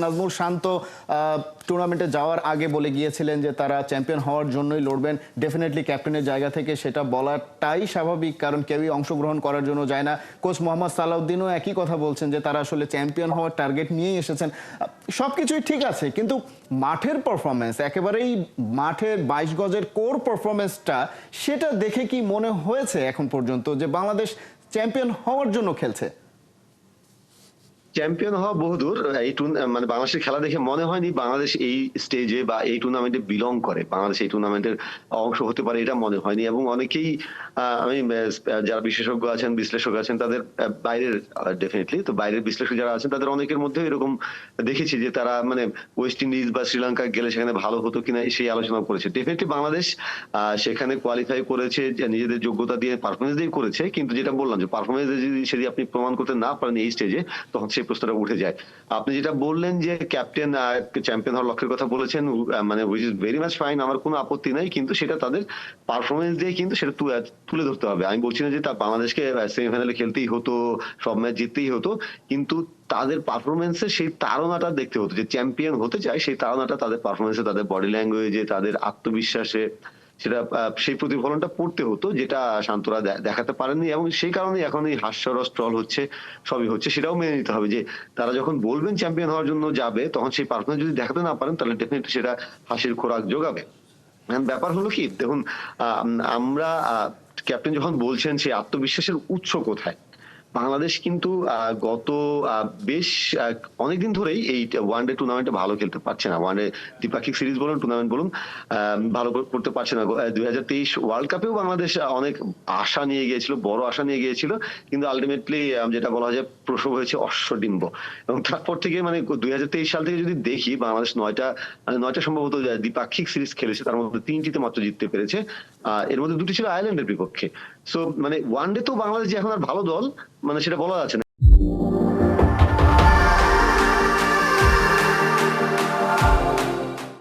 নাজমুল শান্ত টুর্নামেন্টে যাওয়ার আগে বলে গিয়েছিলেন যে তারা চ্যাম্পিয়ন হওয়ার জন্যই লড়বেন। ডেফিনেটলি ক্যাপ্টেনের জায়গা থেকে সেটা বলাটাই স্বাভাবিক, কারণ কেউই অংশগ্রহণ করার জন্য যায় না। কোচ মোহাম্মদ সালাউদ্দিনও একই কথা বলছেন যে তারা আসলে চ্যাম্পিয়ন হওয়ার টার্গেট নিয়েই এসেছেন। সবকিছুই ঠিক আছে, কিন্তু মাঠের পারফরমেন্স, একেবারেই মাঠের 22 গজের কোর পারফরমেন্সটা, সেটা দেখে কি মনে হয়েছে এখন পর্যন্ত যে বাংলাদেশ চ্যাম্পিয়ন হওয়ার জন্য খেলছে? চ্যাম্পিয়ন হওয়া বহুদূর। এই মানে বাংলাদেশের খেলা দেখে মনে হয়নি বাংলাদেশ এই স্টেজে বা এই টুর্নামেন্টে বিলং করে, বাংলাদেশ এই টুর্নামেন্টের অংশ হতে পারে, এটা মনে হয়নি। এবং অনেকেই আমি যারা বিশেষজ্ঞ আছেন, বিশ্লেষক আছেন, তাদের বাইরের ডেফিনেটলি তো বাইরের বিশ্লেষক যারা আছেন তাদের অনেকের মধ্যে এরকম দেখেছি যে তারা মানে ওয়েস্ট ইন্ডিজ বা শ্রীলঙ্কা গেলে সেখানে ভালো হতো কিনা সেই আলোচনা করেছে। ডেফিনেটলি বাংলাদেশ সেখানে কোয়ালিফাই করেছে, নিজেদের যোগ্যতা দিয়ে পারফরমেন্স দিয়ে করেছে, কিন্তু যেটা বললাম যে পারফরমেন্স যদি আপনি প্রমাণ করতে না পারেন এই স্টেজে, তখন সেই প্রশ্নটা উঠে যায়। আপনি যেটা বললেন যে ক্যাপ্টেন চ্যাম্পিয়ন হওয়ার লক্ষ্যের কথা বলেছেন, মানে which is very much fine, আমার কোনো আপত্তি নাই, কিন্তু সেটা তাদের পারফরমেন্স দিয়ে কিন্তু সেটা তুলে ধরতে হবে। আমি বলছি না যে তা বাংলাদেশকে সেমিফাইনালে খেলতেই হতো, সব ম্যাচ জিততেই হতো, কিন্তু তাদের পারফরমেন্সে সেই তাড়নাটা দেখতে হতো। যে চ্যাম্পিয়ন হতে চায় সেই তাড়নাটা তাদের পারফরমেন্সে, তাদের বডি ল্যাঙ্গুয়েজে, তাদের আত্মবিশ্বাসে সেটা সেই প্রতিফলনটা পড়তে হতো, যেটা শান্তরা দেখাতে পারেননি। এবং সেই কারণে এখন এই হাস্যরস ট্রল হচ্ছে, সবই হচ্ছে। সেটাও মেনে নিতে হবে যে তারা যখন বলবেন চ্যাম্পিয়ন হওয়ার জন্য যাবে, তখন সেই পারফরমেন্স যদি দেখাতে না পারেন, তাহলে ডেফিনেটলি সেটা হাসির খোরাক যোগাবে। ব্যাপার হলো কি, দেখুন, আমরা ক্যাপ্টেন যখন বলছেন সেই আত্মবিশ্বাসের উৎস কোথায়, বাংলাদেশ কিন্তু গত বেশ অনেকদিন ধরেই এই ওয়ানডে টুর্নামেন্টে ভালো খেলতে পারছে না। ওয়ানডে দ্বিপাক্ষিক সিরিজ বলুন, টুর্নামেন্ট বলুন, ভালো করতে পারছে না। 2023 ওয়ার্ল্ড কাপেও বাংলাদেশ অনেক আশা নিয়ে গিয়েছিল, বড় আশা নিয়ে গিয়েছিল, কিন্তু আলটিমেটলি যেটা বলা যায় প্রসব হয়েছে অশ্বডিম্ব। এবং তারপর থেকে মানে 2023 সাল থেকে যদি দেখি, বাংলাদেশ নয়টা সম্ভবত দ্বিপাক্ষিক সিরিজ খেলেছে, তার মধ্যে 3টিতে মাত্র জিততে পেরেছে। এর মধ্যে 2টি ছিল আয়ারল্যান্ডের বিপক্ষে। সো মানে ওয়ানডে তো বাংলাদেশ যে এখন আর ভালো দল, মানে সেটা বলা যাচ্ছে না।